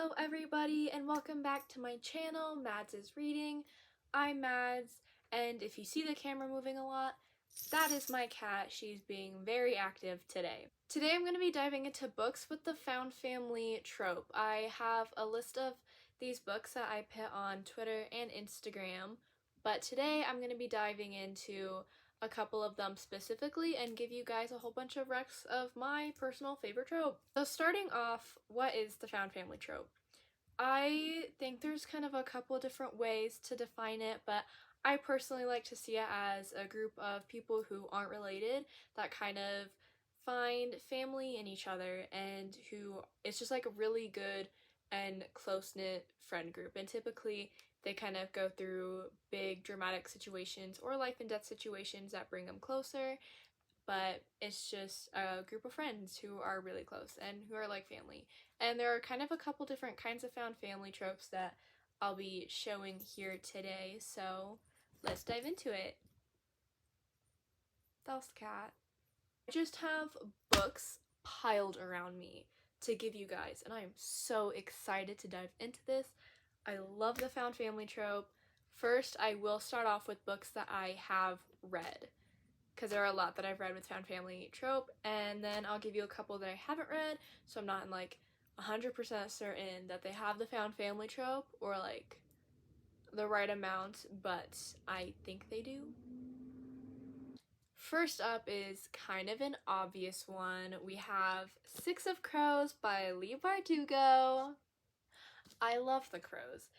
Hello everybody and welcome back to my channel, Mads is Reading. I'm Mads, and if you see the camera moving a lot, that is my cat. She's being very active today. Today I'm going to be diving into books with the found family trope. I have a list of these books that I put on Twitter and Instagram, but today I'm going to be diving into a couple of them specifically and give you guys a whole bunch of recs of my personal favorite trope. So starting off, what is the found family trope? I think there's kind of a couple different ways to define it, but I personally like to see it as a group of people who aren't related that kind of find family in each other and who it's just like a really good and close-knit friend group. And typically they kind of go through big dramatic situations or life and death situations that bring them closer, but it's just a group of friends who are really close and who are like family. And there are kind of a couple different kinds of found family tropes that I'll be showing here today, so let's dive into it. That was the cat. I just have books piled around me to give you guys, and I am so excited to dive into this. I love the found family trope. First, I will start off with books that I have read, because there are a lot that I've read with found family trope, and then I'll give you a couple that I haven't read, so I'm not in like 100% certain that they have the found family trope or like the right amount, but I think they do. First up is kind of an obvious one. We have Six of Crows by Leigh Bardugo. I love The Crows.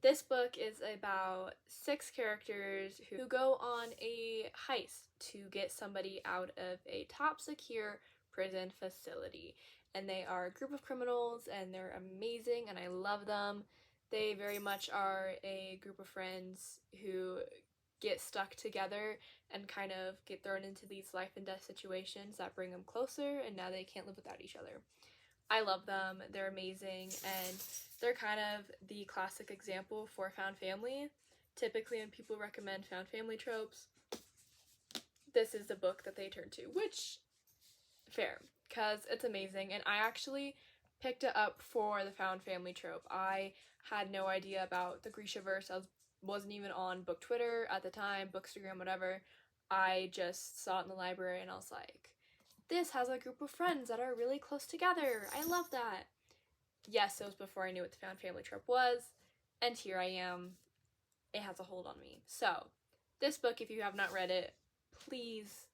This book is about 6 characters who go on a heist to get somebody out of a top secure prison facility. And they are a group of criminals and they're amazing and I love them. They very much are a group of friends who get stuck together and kind of get thrown into these life and death situations that bring them closer, and now they can't live without each other. I love them, they're amazing, and they're kind of the classic example for found family. Typically when people recommend found family tropes, this is the book that they turn to, which, fair, because it's amazing, and I actually picked it up for the found family trope. I had no idea about the Grishaverse. Wasn't even on book Twitter at the time, Bookstagram, whatever. I just saw it in the library and I was like, this has a group of friends that are really close together. I love that. Yes, it was before I knew what the found family trope was, and here I am. It has a hold on me. So, this book, if you have not read it, please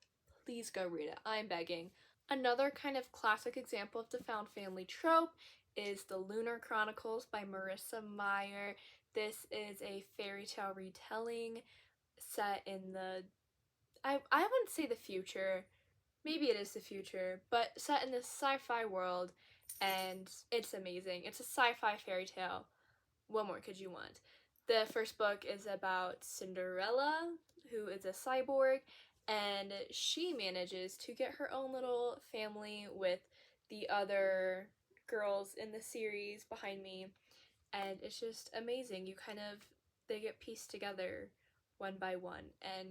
go read it. I'm begging. Another kind of classic example of the found family trope is The Lunar Chronicles by Marissa Meyer. This is a fairy tale retelling set in the, I wouldn't say the future, maybe it is the future, but set in this sci-fi world, and it's amazing. It's a sci-fi fairy tale. What more could you want? The first book is about Cinderella, who is a cyborg, and she manages to get her own little family with the other girls in the series behind me, and it's just amazing. They get pieced together one by one, and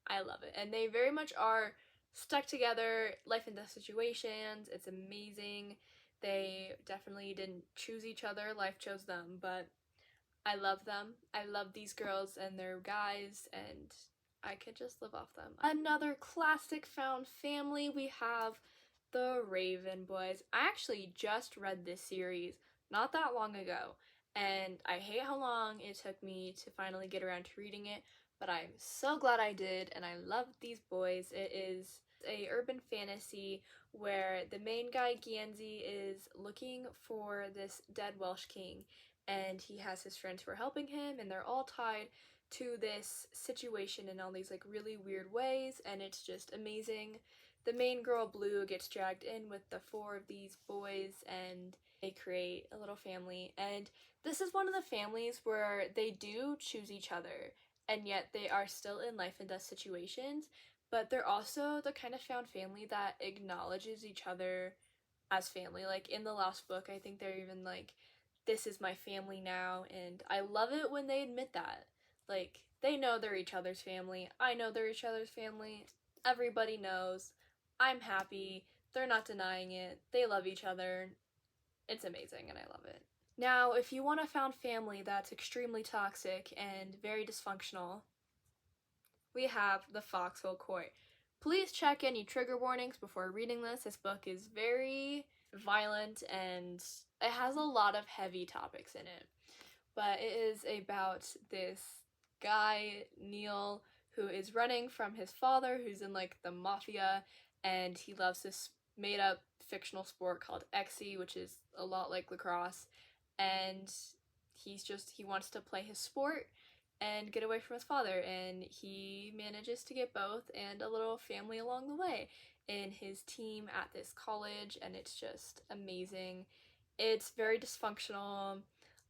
I love it. And they very much are stuck together, life and death situations. It's amazing. They definitely didn't choose each other, life chose them, but I love them. I love these girls and their guys, and I could just live off them. Another classic found family, we have The Raven Boys. I actually just read this series not that long ago, and I hate how long it took me to finally get around to reading it, but I'm so glad I did, and I love these boys. It is a urban fantasy where the main guy, Gansey, is looking for this dead Welsh king, and he has his friends who are helping him, and they're all tied to this situation in all these like really weird ways, and it's just amazing. The main girl, Blue, gets dragged in with the 4 of these boys, and they create a little family. And this is one of the families where they do choose each other, and yet they are still in life and death situations, but they're also the kind of found family that acknowledges each other as family. Like in the last book, I think they're even like, this is my family now, and I love it when they admit that. Like, they know they're each other's family. I know they're each other's family. Everybody knows. I'm happy. They're not denying it. They love each other. It's amazing and I love it. Now, if you want a found family that's extremely toxic and very dysfunctional, we have The Foxhole Court. Please check any trigger warnings before reading this. This book is very violent and it has a lot of heavy topics in it. But it is about this guy, Neil, who is running from his father, who's in like the mafia, and he loves this made up fictional sport called Xe, which is a lot like lacrosse. And he wants to play his sport and get away from his father, and he manages to get both and a little family along the way in his team at this college, and it's just amazing. It's very dysfunctional.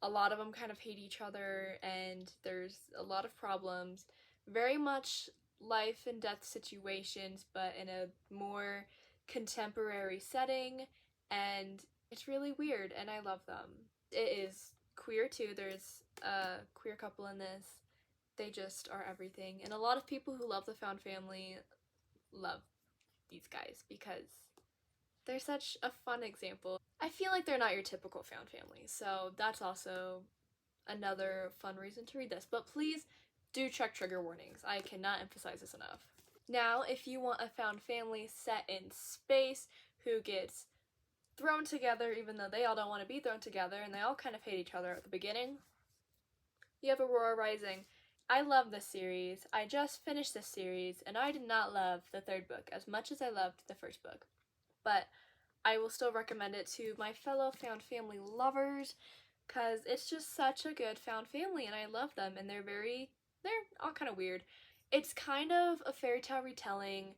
A lot of them kind of hate each other, and there's a lot of problems. Very much life and death situations, but in a more contemporary setting, and it's really weird, and I love them. It is queer too. There's a queer couple in this. They just are everything, and a lot of people who love the found family love these guys because they're such a fun example. I feel like they're not your typical found family, so that's also another fun reason to read this. But please do check trigger warnings. I cannot emphasize this enough. Now, if you want a found family set in space who gets thrown together even though they all don't want to be thrown together and they all kind of hate each other at the beginning, you have Aurora Rising. I love this series. I just finished this series and I did not love the third book as much as I loved the first book. But I will still recommend it to my fellow found family lovers because it's just such a good found family and I love them, and they're all kind of weird. It's kind of a fairy tale retelling,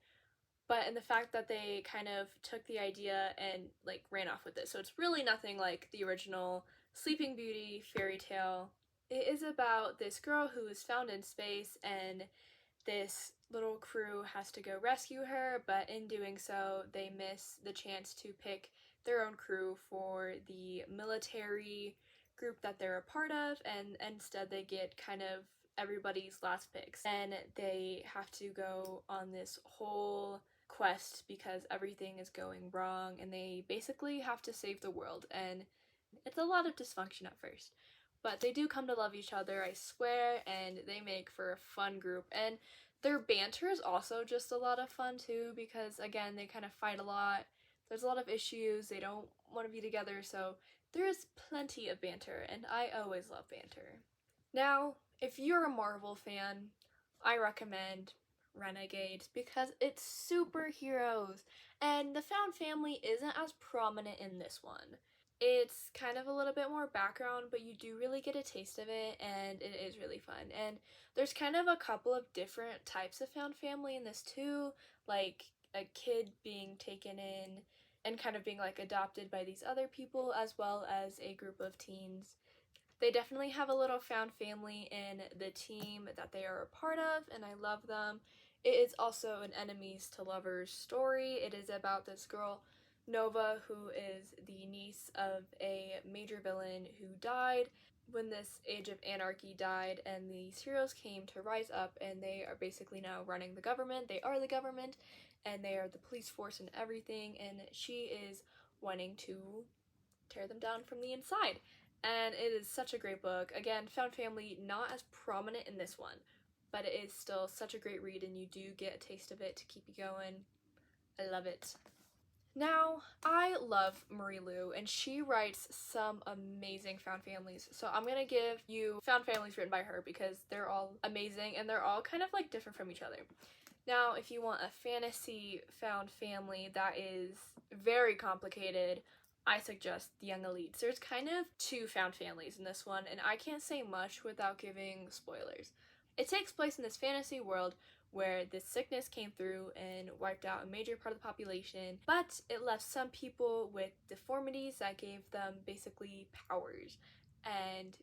but in the fact that they kind of took the idea and like ran off with it. So it's really nothing like the original Sleeping Beauty fairy tale. It is about this girl who is found in space, and this little crew has to go rescue her, but in doing so, they miss the chance to pick their own crew for the military group that they're a part of, and instead they get kind of everybody's last picks. And they have to go on this whole quest because everything is going wrong, and they basically have to save the world, and it's a lot of dysfunction at first. But they do come to love each other, I swear, and they make for a fun group. And their banter is also just a lot of fun too, because again, they kind of fight a lot. There's a lot of issues, they don't want to be together, so there is plenty of banter, and I always love banter. Now, if you're a Marvel fan, I recommend Renegade because it's superheroes, and the found family isn't as prominent in this one. It's kind of a little bit more background, but you do really get a taste of it, and it is really fun. And there's kind of a couple of different types of found family in this too, like a kid being taken in and kind of being like adopted by these other people, as well as a group of teens. They definitely have a little found family in the team that they are a part of, and I love them. It is also an enemies to lovers story. It is about this girl, Nova, who is the niece of a major villain who died when this age of anarchy died, and these heroes came to rise up, and they are basically now running the government. They are the government, and they are the police force and everything, and she is wanting to tear them down from the inside. And it is such a great book. Again, found family not as prominent in this one, but it is still such a great read, and you do get a taste of it to keep you going. I love it. Now, I love Marie Lu, and she writes some amazing found families. So I'm gonna give you found families written by her because they're all amazing and they're all kind of like different from each other. Now, if you want a fantasy found family that is very complicated, I suggest The Young Elites. There's kind of two found families in this one, and I can't say much without giving spoilers. It takes place in this fantasy world where this sickness came through and wiped out a major part of the population, but it left some people with deformities that gave them basically powers. And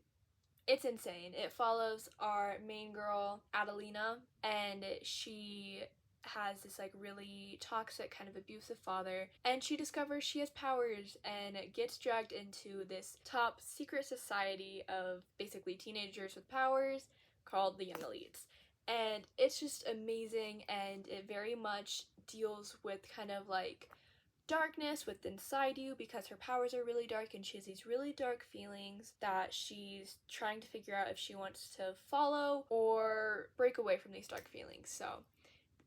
it's insane. It follows our main girl, Adelina, and she has this like really toxic kind of abusive father, and she discovers she has powers and gets dragged into this top secret society of basically teenagers with powers called the Young Elites. And it's just amazing, and it very much deals with kind of like darkness within inside you because her powers are really dark and she has these really dark feelings that she's trying to figure out if she wants to follow or break away from these dark feelings. So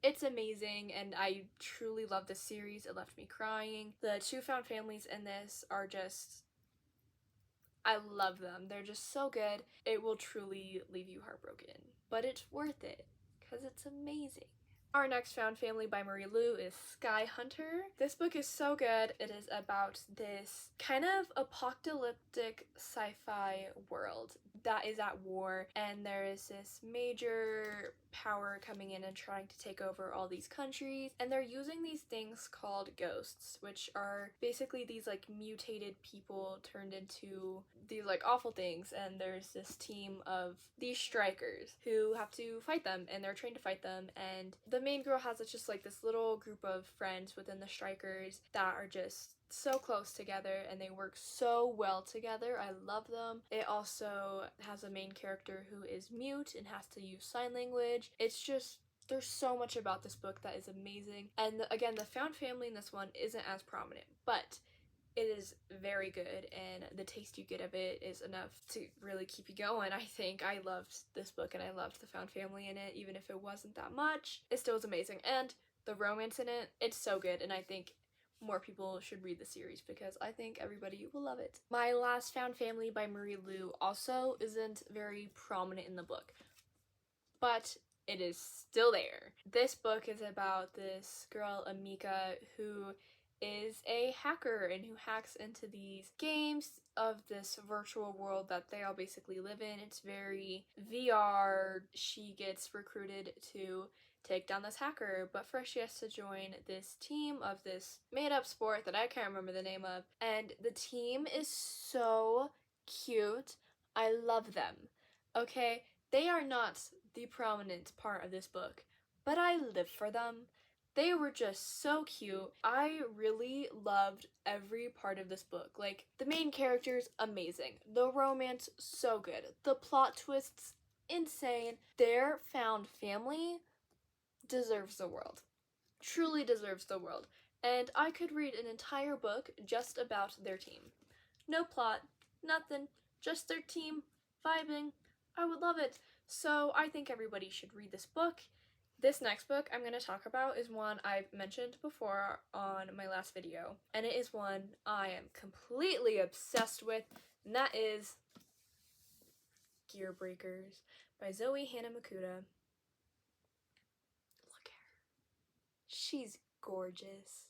it's amazing and I truly love this series. It left me crying. The two found families in this are just, I love them. They're just so good. It will truly leave you heartbroken, but it's worth it because it's amazing. Our next found family by Marie Lu is Sky Hunter. This book is so good. It is about this kind of apocalyptic sci-fi world that is at war, and there is this major power coming in and trying to take over all these countries, and they're using these things called ghosts, which are basically these like mutated people turned into these like awful things, and there's this team of these strikers who have to fight them, and they're trained to fight them, and the main girl has just like this little group of friends within the strikers that are just so close together and they work so well together. I love them. It also has a main character who is mute and has to use sign language. It's just, there's so much about this book that is amazing. And again, the found family in this one isn't as prominent, but it is very good, and the taste you get of it is enough to really keep you going. I think I loved this book and I loved the found family in it, even if it wasn't that much. It still is amazing, and the romance in it, it's so good, and I think more people should read the series because I think everybody will love it. My last found family by Marie Lu also isn't very prominent in the book, but it is still there. This book is about this girl, Amika, who is a hacker and who hacks into these games of this virtual world that they all basically live in. It's very VR. She gets recruited to take down this hacker, but first she has to join this team of this made-up sport that I can't remember the name of, and the team is so cute. I love them. Okay, they are not the prominent part of this book, but I live for them. They were just so cute. I really loved every part of this book. Like, the main characters, amazing. The romance, so good. The plot twists, insane. Their found family deserves the world. Truly deserves the world. And I could read an entire book just about their team. No plot, nothing, just their team, vibing. I would love it. So I think everybody should read this book. This next book I'm going to talk about is one I've mentioned before on my last video, and it is one I am completely obsessed with, and that is Gear Breakers by Zoe Hanamakuta. Look at her. She's gorgeous.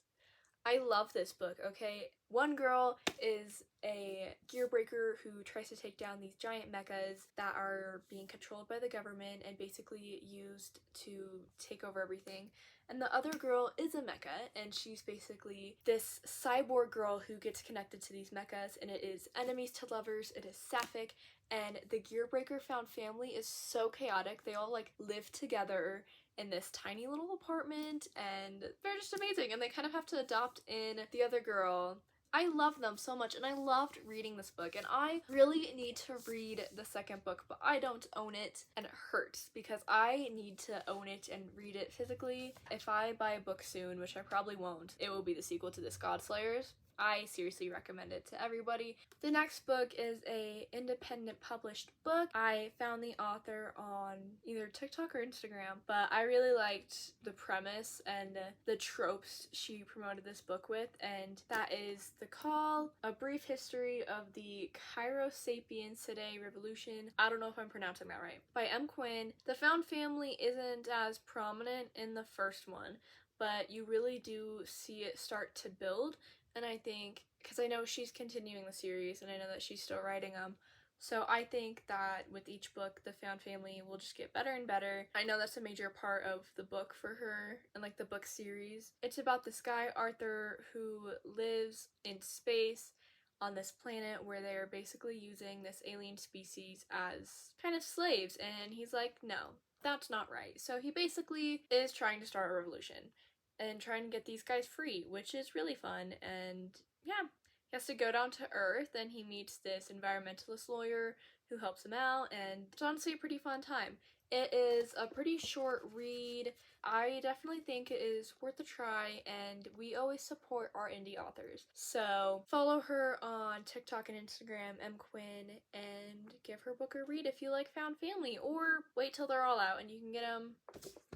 I love this book, okay? One girl is a gear breaker who tries to take down these giant mechas that are being controlled by the government and basically used to take over everything. And the other girl is a mecha, and she's basically this cyborg girl who gets connected to these mechas, and it is enemies to lovers, it is sapphic, and the gear breaker found family is so chaotic. They all like live together in this tiny little apartment, and they're just amazing, and they kind of have to adopt in the other girl. I love them so much, and I loved reading this book, and I really need to read the second book, but I don't own it, and it hurts because I need to own it and read it physically. If I buy a book soon, which I probably won't, it will be the sequel to this Godslayers. I seriously recommend it to everybody. The next book is a independent published book. I found the author on either TikTok or Instagram, but I really liked the premise and the tropes she promoted this book with, and that is The Call, A Brief History of the Cairo Sapientidae Revolution. I don't know if I'm pronouncing that right. By M. Quinn. The found family isn't as prominent in the first one, but you really do see it start to build. And I think, because I know she's continuing the series and I know that she's still writing them, so I think that with each book, the found family will just get better and better. I know that's a major part of the book for her and like the book series. It's about this guy, Arthur, who lives in space on this planet where they're basically using this alien species as kind of slaves, and he's like, no, that's not right. So he basically is trying to start a revolution and trying to get these guys free, which is really fun, and yeah, He has to go down to Earth and he meets this environmentalist lawyer who helps him out, and it's honestly a pretty fun time. It is a pretty short read. I definitely think it is worth a try, and we always support our indie authors. So follow her on TikTok and Instagram, mquinn, and give her book a read if you like found family, or wait till they're all out and you can get them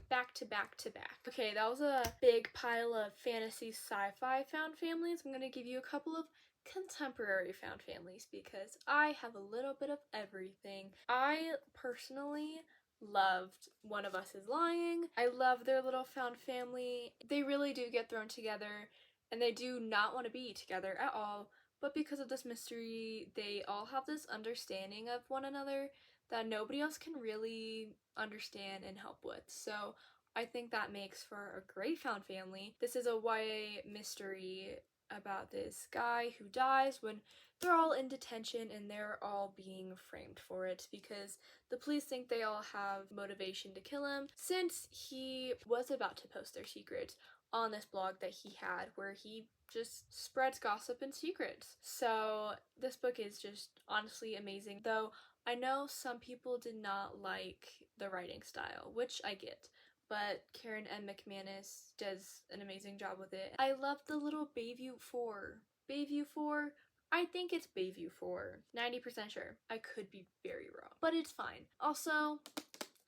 back to back to back. Okay, that was a big pile of fantasy sci-fi found families. I'm gonna give you a couple of contemporary found families because I have a little bit of everything. I personally loved One of Us is Lying. I love their little found family. They really do get thrown together and they do not want to be together at all, but because of this mystery, they all have this understanding of one another that nobody else can really understand and help with. So I think that makes for a great found family. This is a YA mystery about this guy who dies when they're all in detention and they're all being framed for it because the police think they all have motivation to kill him since he was about to post their secrets on this blog that he had where he just spreads gossip and secrets. So this book is just honestly amazing, though I know some people did not like the writing style, which I get, but Karen M. McManus does an amazing job with it. I love the little Bayview 4. Bayview 4? I think it's Bayview 4. 90% sure. I could be very wrong, but it's fine. Also,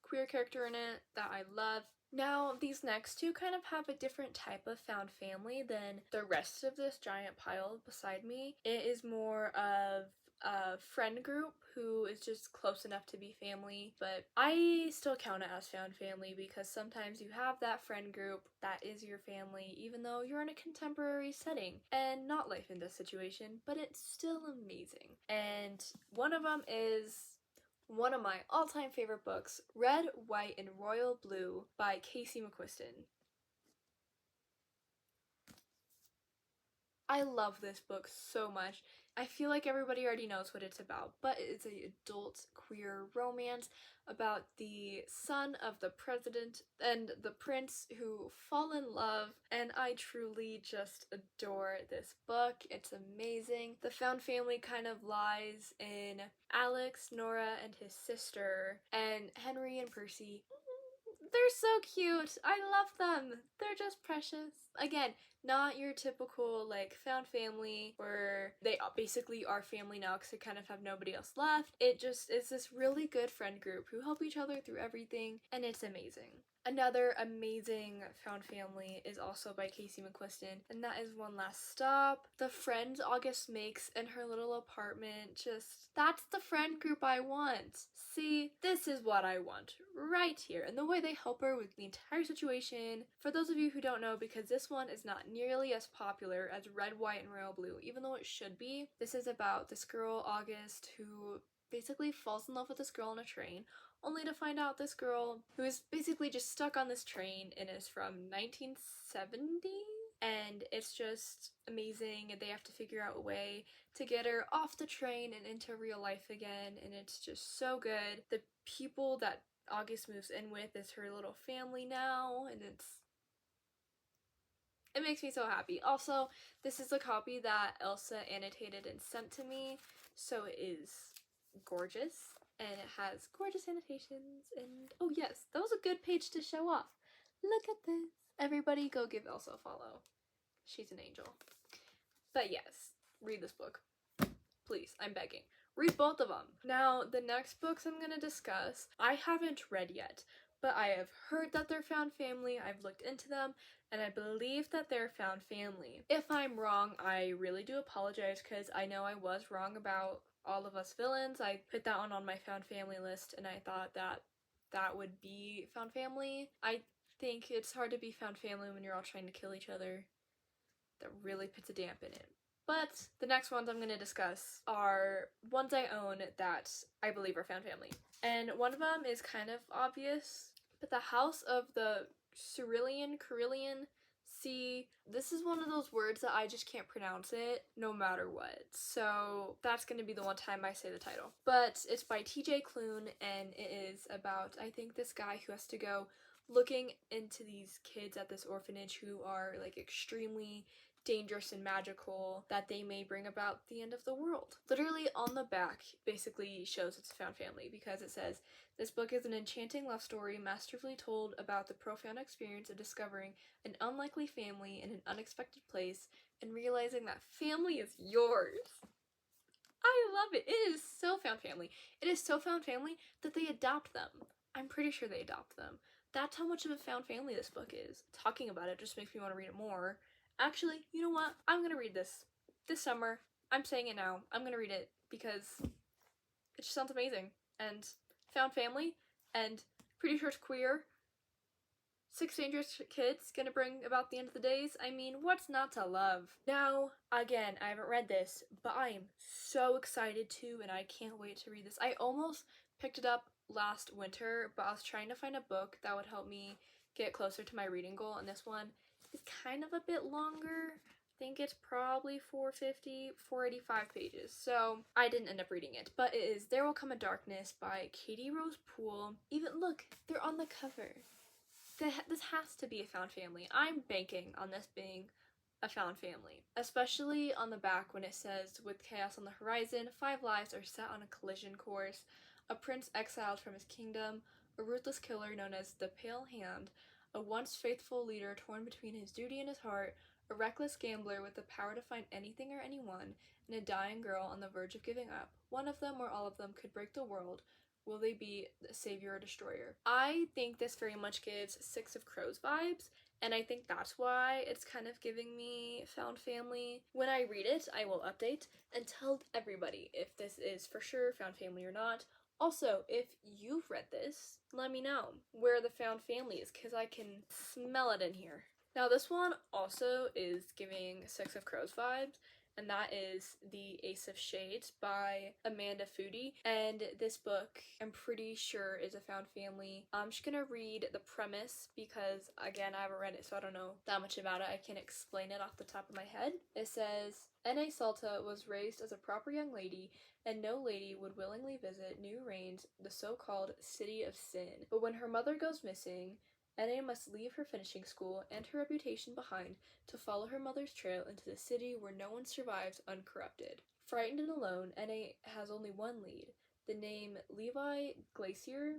queer character in it that I love. Now, these next two kind of have a different type of found family than the rest of this giant pile beside me. It is more of a friend group who is just close enough to be family, but I still count it as found family because sometimes you have that friend group that is your family even though you're in a contemporary setting and not life in this situation, but it's still amazing. And one of them is one of my all-time favorite books, Red, White, and Royal Blue by Casey McQuiston. I love this book so much. I feel like everybody already knows what it's about, but it's an adult queer romance about the son of the president and the prince who fall in love, and I truly just adore this book. It's amazing. The found family kind of lies in Alex, Nora, and his sister, and Henry and Percy. They're so cute. I love them. They're just precious. Again, not your typical like found family where they basically are family now because they kind of have nobody else left. It just is this really good friend group who help each other through everything, and it's amazing. Another amazing found family is also by Casey McQuiston, and that is One Last Stop. The friends August makes in her little apartment, just, that's the friend group I want. See, this is what I want right here, and the way they help her with the entire situation. For those of you who don't know, because this one is not nearly as popular as Red, White, and Royal Blue, even though it should be, this is about this girl, August, who basically falls in love with this girl on a train, only to find out this girl who is basically just stuck on this train and is from 1970, and it's just amazing, and they have to figure out a way to get her off the train and into real life again, and it's just so good. The people that August moves in with is her little family now, and it makes me so happy. Also, this is a copy that Elsa annotated and sent to me, so it is gorgeous. And it has gorgeous annotations, and oh yes, that was a good page to show off. Look at this. Everybody go give Elsa a follow. She's an angel. But yes, read this book. Please, I'm begging. Read both of them. Now, the next books I'm going to discuss, I haven't read yet, but I have heard that they're found family, I've looked into them, and I believe that they're found family. If I'm wrong, I really do apologize because I know I was wrong about All of Us Villains. I put that one on my found family list and I thought that that would be found family. I think it's hard to be found family when you're all trying to kill each other. That really puts a damp in it. But the next ones I'm going to discuss are ones I own that I believe are found family. And one of them is kind of obvious, but the House of the Cerulean, see, this is one of those words that I just can't pronounce it no matter what. So that's going to be the one time I say the title. But it's by TJ Klune, and it is about, I think, this guy who has to go looking into these kids at this orphanage who are like extremely dangerous and magical that they may bring about the end of the world. Literally on the back basically shows it's a found family because it says, this book is an enchanting love story masterfully told about the profound experience of discovering an unlikely family in an unexpected place and realizing that family is yours. I love it. It is so found family. It is so found family that they adopt them. I'm pretty sure they adopt them. That's how much of a found family this book is. Talking about it just makes me want to read it more. Actually, you know what? I'm gonna read this summer. I'm saying it now. I'm gonna read it because it just sounds amazing. And found family, and pretty sure it's queer. 6 dangerous kids gonna bring about the end of the days. I mean, what's not to love? Now, again, I haven't read this, but I am so excited to, and I can't wait to read this. I almost picked it up last winter, but I was trying to find a book that would help me get closer to my reading goal, and this one is kind of a bit longer. I think it's probably 485 pages, so I didn't end up reading it, but it is There Will Come a Darkness by Katie Rose Poole. Even, look, they're on the cover. This has to be a found family. I'm banking on this being a found family, especially on the back when it says, with chaos on the horizon, 5 lives are set on a collision course, a prince exiled from his kingdom, a ruthless killer known as the Pale Hand, a once faithful leader torn between his duty and his heart, a reckless gambler with the power to find anything or anyone, and a dying girl on the verge of giving up. One of them or all of them could break the world. Will they be the savior or destroyer? I think this very much gives Six of Crows vibes, and I think that's why it's kind of giving me found family. When I read it, I will update and tell everybody if this is for sure found family or not. Also, if you've read this, let me know where the found family is, because I can smell it in here. Now, this one also is giving Six of Crows vibes, and that is The Ace of Shades by Amanda Foody. And this book, I'm pretty sure, is a found family. I'm just gonna read the premise because, again, I haven't read it, so I don't know that much about it. I can't explain it off the top of my head. It says, N.A. Salta was raised as a proper young lady, and no lady would willingly visit New Rains, the so-called City of Sin. But when her mother goes missing, N.A. must leave her finishing school and her reputation behind to follow her mother's trail into the city where no one survives uncorrupted. Frightened and alone, N.A. has only one lead, the name Levi Glacier.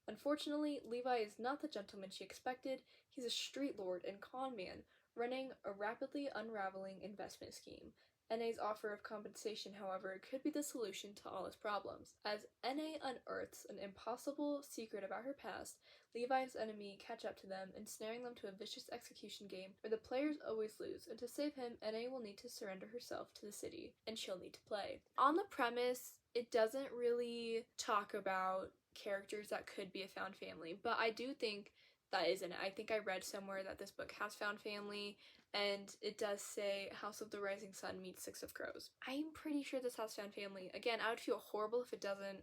Unfortunately, Levi is not the gentleman she expected. He's a street lord and con man, running a rapidly unraveling investment scheme. N.A.'s offer of compensation, however, could be the solution to all his problems. As N.A. unearths an impossible secret about her past, Levi's enemy catch up to them, ensnaring them to a vicious execution game where the players always lose, and to save him, N.A. will need to surrender herself to the city, and she'll need to play. On the premise, it doesn't really talk about characters that could be a found family, but I do think that is in it. I think I read somewhere that this book has found family, and it does say House of the Rising Sun meets Six of Crows. I'm pretty sure this has found family. Again, I would feel horrible if it doesn't,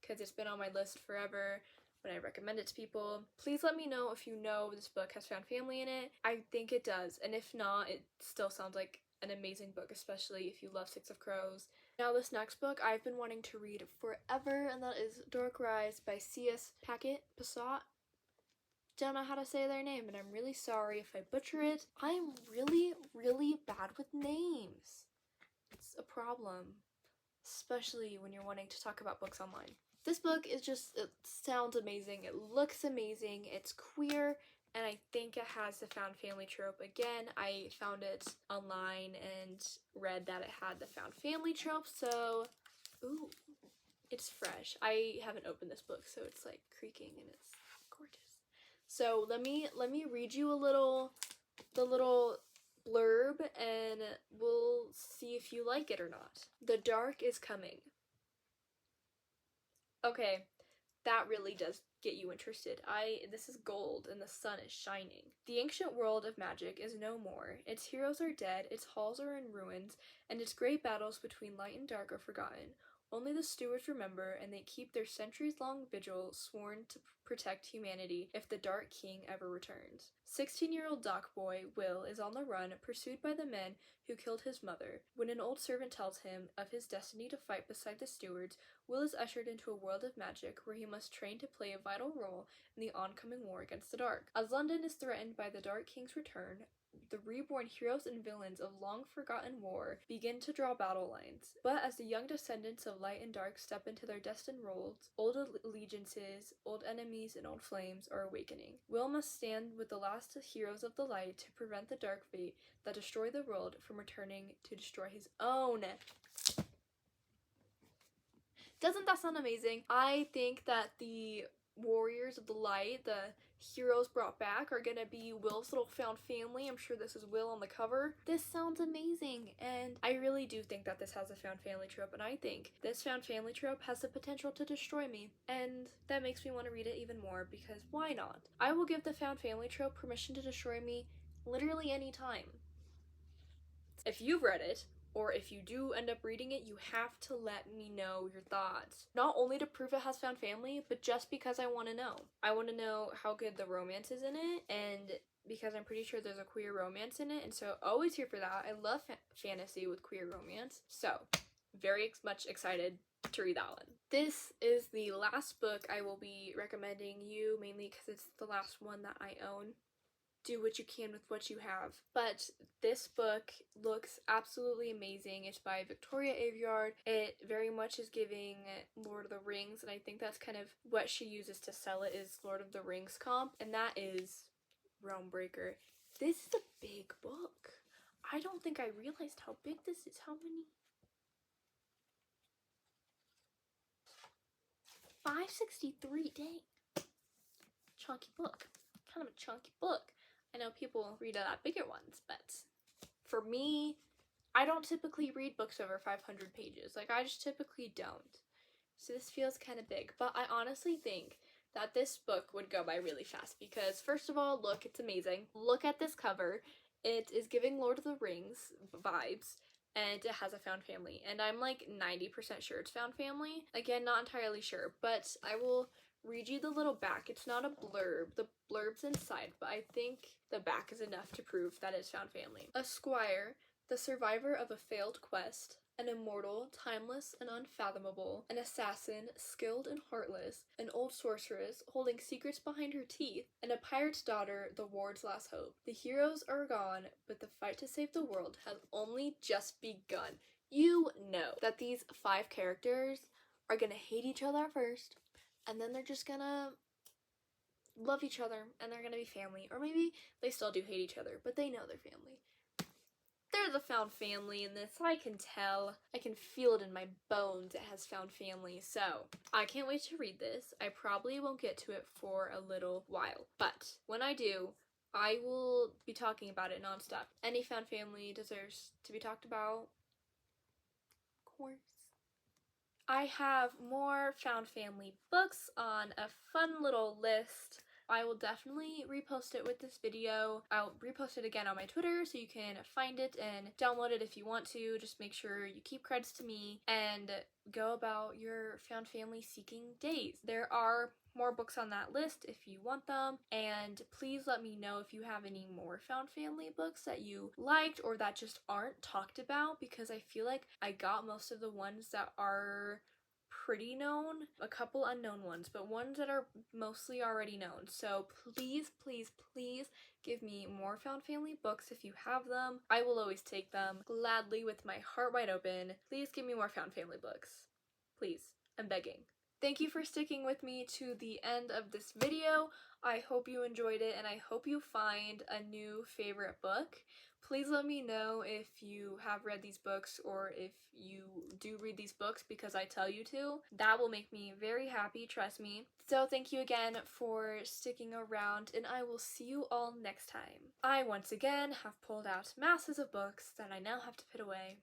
because it's been on my list forever when I recommend it to people. Please let me know if you know this book has found family in it. I think it does, and if not, it still sounds like an amazing book, especially if you love Six of Crows. Now, this next book I've been wanting to read forever, and that is Dark Rise by C.S. Passat. Don't know how to say their name, and I'm really sorry if I butcher it. I'm really, really bad with names. It's a problem, especially when you're wanting to talk about books online. This book is just, it sounds amazing, it looks amazing, it's queer, and I think it has the found family trope. Again, I found it online and read that it had the found family trope, so, ooh, it's fresh. I haven't opened this book, so it's like creaking and it's gorgeous. So let me read you the little blurb, and we'll see if you like it or not. The dark is coming. Okay, that really does get you interested. This is gold and the sun is shining. The ancient world of magic is no more. Its heroes are dead, its halls are in ruins, and its great battles between light and dark are forgotten. Only the stewards remember, and they keep their centuries-long vigil, sworn to protect humanity if the Dark King ever returns. 16-year-old dock boy Will is on the run, pursued by the men who killed his mother. When an old servant tells him of his destiny to fight beside the stewards, Will is ushered into a world of magic where he must train to play a vital role in the oncoming war against the dark. As London is threatened by the Dark King's return, the reborn heroes and villains of long-forgotten war begin to draw battle lines. But as the young descendants of light and dark step into their destined roles, old allegiances, old enemies, and old flames are awakening. Will must stand with the last heroes of the light to prevent the dark fate that destroy the world from returning to destroy his own. Doesn't that sound amazing? I think that the warriors of the light, the heroes brought back, are gonna be Will's little found family. I'm sure this is Will on the cover. This sounds amazing, and I really do think that this has a found family trope, and I think this found family trope has the potential to destroy me, and that makes me want to read it even more, because why not? I will give the found family trope permission to destroy me literally any time. If you've read it, or if you do end up reading it, you have to let me know your thoughts. Not only to prove it has found family, but just because I want to know. I want to know how good the romance is in it, and because I'm pretty sure there's a queer romance in it, and so always here for that. I love fantasy with queer romance, so very much excited to read that one. This is the last book I will be recommending you, mainly because it's the last one that I own. Do what you can with what you have. But this book looks absolutely amazing. It's by Victoria Aveyard. It very much is giving Lord of the Rings, and I think that's kind of what she uses to sell it, is Lord of the Rings comp, and that is Realm Breaker. This is a big book. I don't think I realized how big this is. How many? 563, dang. Chunky book. Kind of a chunky book. I know people read a lot bigger ones, but for me, I don't typically read books over 500 pages. Like, I just typically don't. So this feels kind of big, but I honestly think that this book would go by really fast because, first of all, look, it's amazing. Look at this cover. It is giving Lord of the Rings vibes, and it has a found family, and I'm like 90% sure it's found family. Again, not entirely sure, but I will read you the little back. It's not a blurb. The blurb's inside, but I think the back is enough to prove that it's found family. A squire, the survivor of a failed quest, an immortal, timeless and unfathomable, an assassin, skilled and heartless, an old sorceress holding secrets behind her teeth, and a pirate's daughter, the ward's last hope. The heroes are gone, but the fight to save the world has only just begun. You know that these 5 characters are gonna hate each other at first, and then they're just gonna love each other, and they're gonna be family. Or maybe they still do hate each other, but they know they're family. There's a found family in this. I can tell. I can feel it in my bones. It has found family. So I can't wait to read this. I probably won't get to it for a little while, but when I do, I will be talking about it nonstop. Any found family deserves to be talked about, of course. I have more found family books on a fun little list. I will definitely repost it with this video. I'll repost it again on my Twitter so you can find it and download it if you want to. Just make sure you keep credits to me and go about your found family seeking days. There are more books on that list if you want them, and please let me know if you have any more found family books that you liked or that just aren't talked about, because I feel like I got most of the ones that are pretty known, a couple unknown ones, but ones that are mostly already known. So please, please, please give me more found family books if you have them. I will always take them gladly with my heart wide open. Please give me more found family books. Please, I'm begging. Thank you for sticking with me to the end of this video. I hope you enjoyed it, and I hope you find a new favorite book. Please let me know if you have read these books or if you do read these books because I tell you to. That will make me very happy, trust me. So thank you again for sticking around, and I will see you all next time. I once again have pulled out masses of books that I now have to put away.